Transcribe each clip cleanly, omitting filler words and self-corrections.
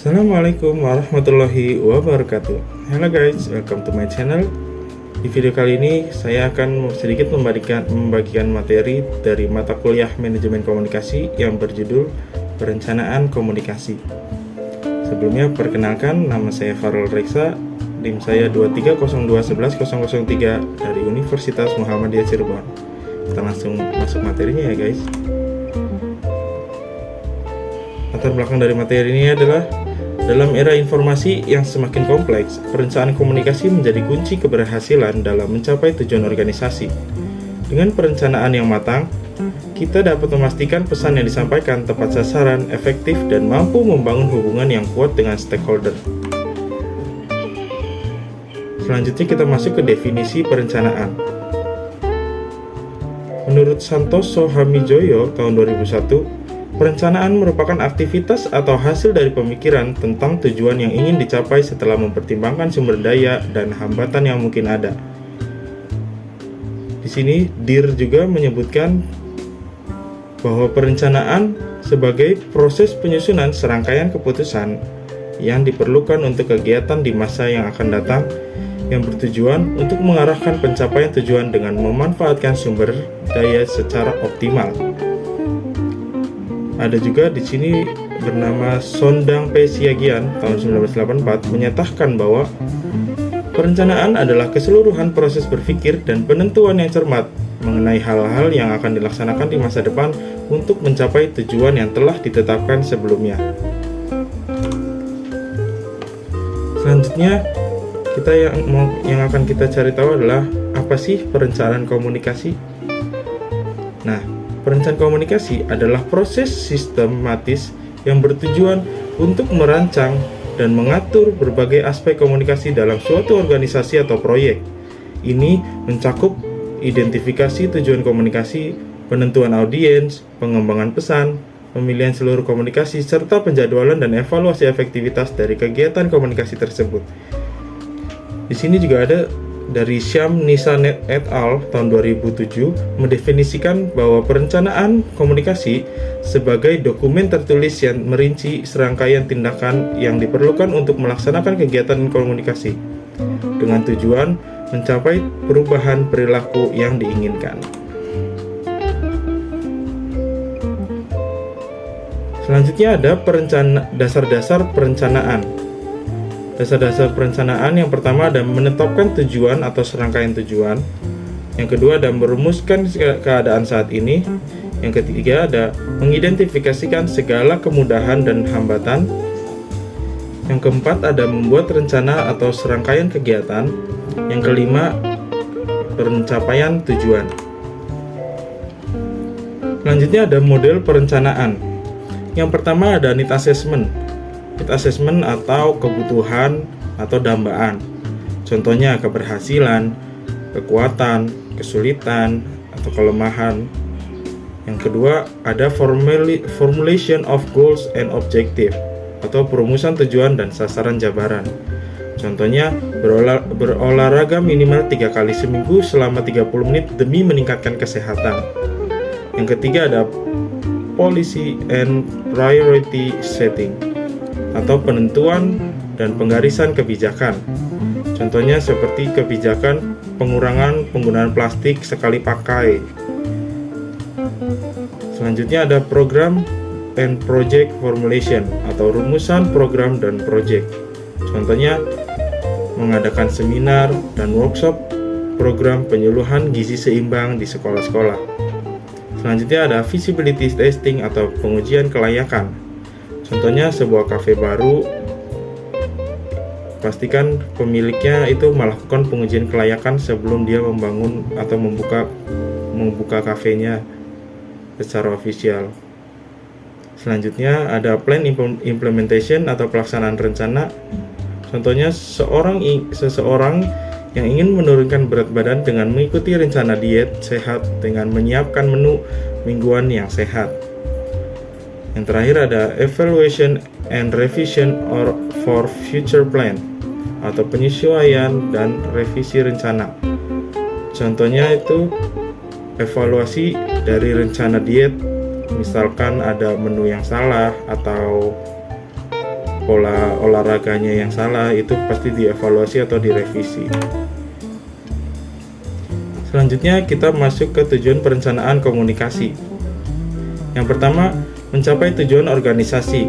Assalamualaikum warahmatullahi wabarakatuh. Hello guys, welcome to my channel. Di video kali ini saya akan sedikit membagikan materi dari mata kuliah manajemen komunikasi yang berjudul perencanaan komunikasi. Sebelumnya perkenalkan, nama saya Farul Reksa, NIM saya 2302110003 dari Universitas Muhammadiyah Cirebon. Kita langsung masuk materinya ya guys. Latar belakang dari materi ini adalah dalam era informasi yang semakin kompleks, perencanaan komunikasi menjadi kunci keberhasilan dalam mencapai tujuan organisasi. Dengan perencanaan yang matang, kita dapat memastikan pesan yang disampaikan tepat sasaran, efektif, dan mampu membangun hubungan yang kuat dengan stakeholder. Selanjutnya kita masuk ke definisi perencanaan. Menurut Santoso Hamijoyo tahun 2001, perencanaan merupakan aktivitas atau hasil dari pemikiran tentang tujuan yang ingin dicapai setelah mempertimbangkan sumber daya dan hambatan yang mungkin ada. Di sini, DIR juga menyebutkan bahwa perencanaan sebagai proses penyusunan serangkaian keputusan yang diperlukan untuk kegiatan di masa yang akan datang yang bertujuan untuk mengarahkan pencapaian tujuan dengan memanfaatkan sumber daya secara optimal. Ada juga di sini bernama Sondang P. Siagian tahun 1984 menyatakan bahwa perencanaan adalah keseluruhan proses berpikir dan penentuan yang cermat mengenai hal-hal yang akan dilaksanakan di masa depan untuk mencapai tujuan yang telah ditetapkan sebelumnya. Selanjutnya, yang akan kita cari tahu adalah apa sih perencanaan komunikasi? Nah, perencanaan komunikasi adalah proses sistematis yang bertujuan untuk merancang dan mengatur berbagai aspek komunikasi dalam suatu organisasi atau proyek. Ini mencakup identifikasi tujuan komunikasi, penentuan audiens, pengembangan pesan, pemilihan seluruh komunikasi, serta penjadwalan dan evaluasi efektivitas dari kegiatan komunikasi tersebut. Di sini juga ada dari Syam Nisa et al. Tahun 2007 mendefinisikan bahwa perencanaan komunikasi sebagai dokumen tertulis yang merinci serangkaian tindakan yang diperlukan untuk melaksanakan kegiatan komunikasi dengan tujuan mencapai perubahan perilaku yang diinginkan. Selanjutnya ada dasar-dasar perencanaan. Dasar-dasar perencanaan yang pertama ada menetapkan tujuan atau serangkaian tujuan. Yang kedua ada merumuskan keadaan saat ini. Yang ketiga ada mengidentifikasikan segala kemudahan dan hambatan. Yang keempat ada membuat rencana atau serangkaian kegiatan. Yang kelima pencapaian tujuan. Selanjutnya ada model perencanaan. Yang pertama ada need assessment. Need assessment atau kebutuhan atau dambaan. Contohnya keberhasilan, kekuatan, kesulitan, atau kelemahan. Yang kedua ada formulation of goals and objective atau perumusan tujuan dan sasaran jabaran. Contohnya berolahraga minimal 3 kali seminggu selama 30 menit demi meningkatkan kesehatan. Yang ketiga ada policy and priority setting atau penentuan dan penggarisan kebijakan. Contohnya seperti kebijakan pengurangan penggunaan plastik sekali pakai. Selanjutnya ada program and project formulation atau rumusan program dan project. Contohnya mengadakan seminar dan workshop program penyuluhan gizi seimbang di sekolah-sekolah. Selanjutnya ada feasibility testing atau pengujian kelayakan. Contohnya sebuah kafe baru, pastikan pemiliknya itu melakukan pengujian kelayakan sebelum dia membangun atau membuka kafenya secara ofisial. Selanjutnya ada plan implementation atau pelaksanaan rencana. Contohnya seseorang yang ingin menurunkan berat badan dengan mengikuti rencana diet sehat dengan menyiapkan menu mingguan yang sehat. Yang terakhir ada evaluation and revision for future plan atau penyesuaian dan revisi rencana. Contohnya itu evaluasi dari rencana diet, misalkan ada menu yang salah atau pola olahraganya yang salah, itu pasti dievaluasi atau direvisi. Selanjutnya kita masuk ke tujuan perencanaan komunikasi. Yang pertama, mencapai tujuan organisasi,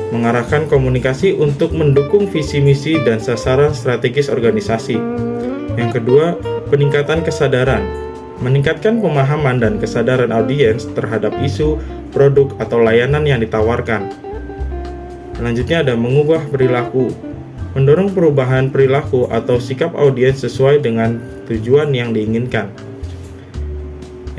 mengarahkan komunikasi untuk mendukung visi misi dan sasaran strategis organisasi. Yang kedua, peningkatan kesadaran, meningkatkan pemahaman dan kesadaran audiens terhadap isu, produk, atau layanan yang ditawarkan. Selanjutnya ada mengubah perilaku, mendorong perubahan perilaku atau sikap audiens sesuai dengan tujuan yang diinginkan.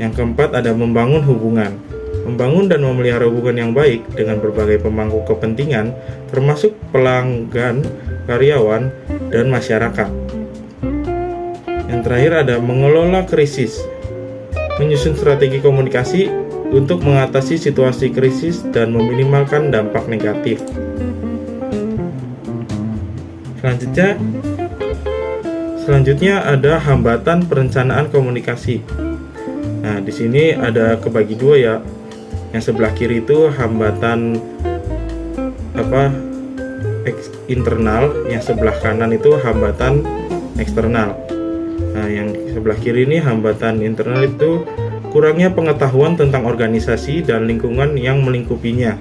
Yang keempat ada membangun hubungan, membangun dan memelihara hubungan yang baik dengan berbagai pemangku kepentingan, termasuk pelanggan, karyawan, dan masyarakat. Yang terakhir ada mengelola krisis, menyusun strategi komunikasi untuk mengatasi situasi krisis dan meminimalkan dampak negatif. Selanjutnya ada hambatan perencanaan komunikasi. Nah, di sini ada kebagi dua ya. Yang sebelah kiri itu hambatan internal, yang sebelah kanan itu hambatan eksternal. Nah, yang sebelah kiri ini hambatan internal itu kurangnya pengetahuan tentang organisasi dan lingkungan yang melingkupinya.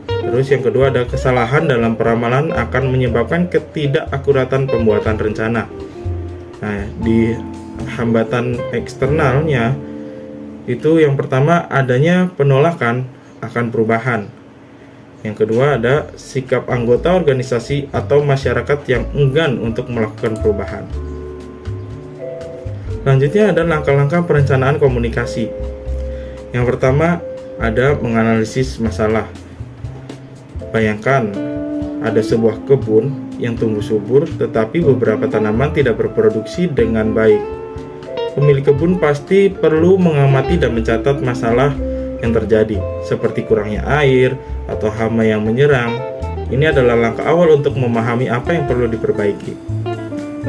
Terus yang kedua ada kesalahan dalam peramalan akan menyebabkan ketidakakuratan pembuatan rencana. Nah, di hambatan eksternalnya itu yang pertama adanya penolakan akan perubahan. Yang kedua ada sikap anggota organisasi atau masyarakat yang enggan untuk melakukan perubahan. Selanjutnya ada langkah-langkah perencanaan komunikasi. Yang pertama ada menganalisis masalah. Bayangkan ada sebuah kebun yang tumbuh subur tetapi beberapa tanaman tidak berproduksi dengan baik. Pemilik kebun pasti perlu mengamati dan mencatat masalah yang terjadi, seperti kurangnya air atau hama yang menyerang. Ini adalah langkah awal untuk memahami apa yang perlu diperbaiki.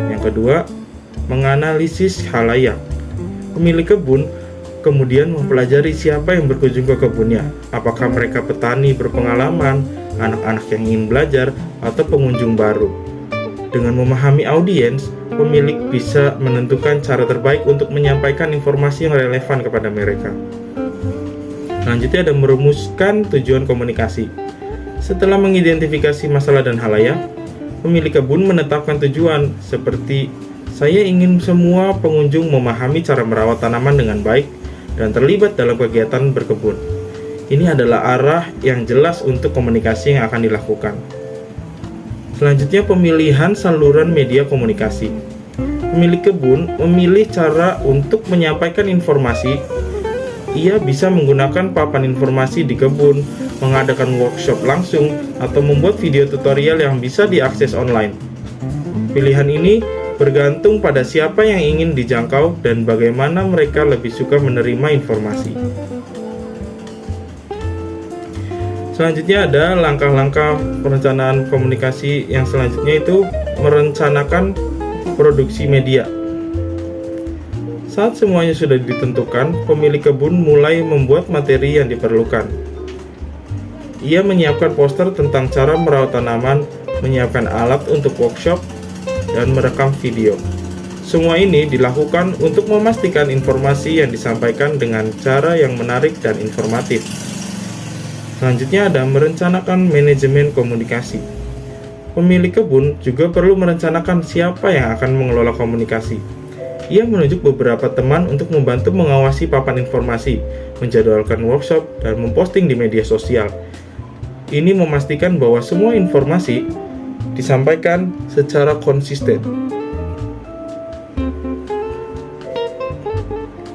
Yang kedua, menganalisis khalayak. Pemilik kebun kemudian mempelajari siapa yang berkunjung ke kebunnya, apakah mereka petani berpengalaman, anak-anak yang ingin belajar, atau pengunjung baru. Dengan memahami audiens, pemilik bisa menentukan cara terbaik untuk menyampaikan informasi yang relevan kepada mereka. Selanjutnya ada merumuskan tujuan komunikasi. Setelah mengidentifikasi masalah dan khalayak, pemilik kebun menetapkan tujuan seperti saya ingin semua pengunjung memahami cara merawat tanaman dengan baik dan terlibat dalam kegiatan berkebun. Ini adalah arah yang jelas untuk komunikasi yang akan dilakukan. Selanjutnya pemilihan saluran media komunikasi. Pemilik kebun memilih cara untuk menyampaikan informasi. Ia bisa menggunakan papan informasi di kebun, mengadakan workshop langsung, atau membuat video tutorial yang bisa diakses online. Pilihan ini bergantung pada siapa yang ingin dijangkau dan bagaimana mereka lebih suka menerima informasi. Selanjutnya ada langkah-langkah perencanaan komunikasi yang selanjutnya itu merencanakan produksi media. Saat semuanya sudah ditentukan, pemilik kebun mulai membuat materi yang diperlukan. Ia menyiapkan poster tentang cara merawat tanaman, menyiapkan alat untuk workshop, dan merekam video. Semua ini dilakukan untuk memastikan informasi yang disampaikan dengan cara yang menarik dan informatif. Selanjutnya ada merencanakan manajemen komunikasi. Pemilik kebun juga perlu merencanakan siapa yang akan mengelola komunikasi. Ia menunjuk beberapa teman untuk membantu mengawasi papan informasi, menjadwalkan workshop, dan memposting di media sosial. Ini memastikan bahwa semua informasi disampaikan secara konsisten.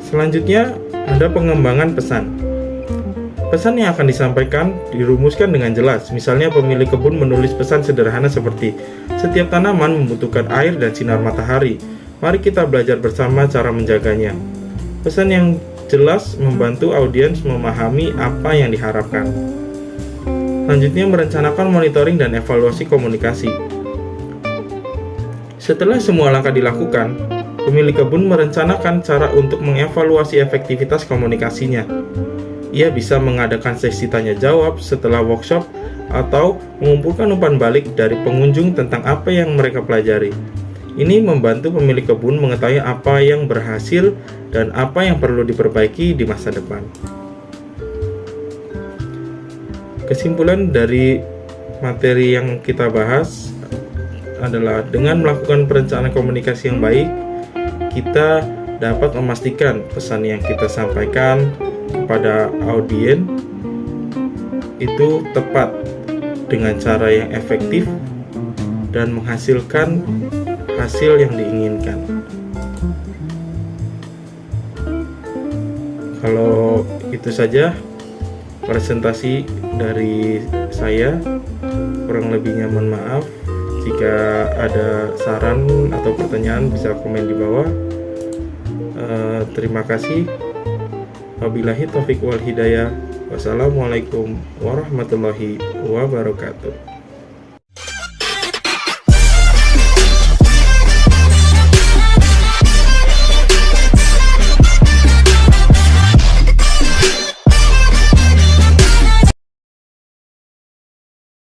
Selanjutnya ada pengembangan pesan. Pesan yang akan disampaikan dirumuskan dengan jelas. Misalnya pemilik kebun menulis pesan sederhana seperti setiap tanaman membutuhkan air dan sinar matahari. Mari kita belajar bersama cara menjaganya. Pesan yang jelas membantu audiens memahami apa yang diharapkan. Selanjutnya, merencanakan monitoring dan evaluasi komunikasi. Setelah semua langkah dilakukan, pemilik kebun merencanakan cara untuk mengevaluasi efektivitas komunikasinya. Ia bisa mengadakan sesi tanya jawab setelah workshop atau mengumpulkan umpan balik dari pengunjung tentang apa yang mereka pelajari. Ini membantu pemilik kebun mengetahui apa yang berhasil dan apa yang perlu diperbaiki di masa depan. Kesimpulan dari materi yang kita bahas adalah dengan melakukan perencanaan komunikasi yang baik, kita dapat memastikan pesan yang kita sampaikan kepada audiens itu tepat dengan cara yang efektif dan menghasilkan hasil yang diinginkan. Kalau itu saja presentasi dari saya, kurang lebihnya mohon maaf. Jika ada saran atau pertanyaan bisa komen di bawah. Terima kasih. Wabillahi taufiq wal hidayah. Wassalamualaikum warahmatullahi wabarakatuh.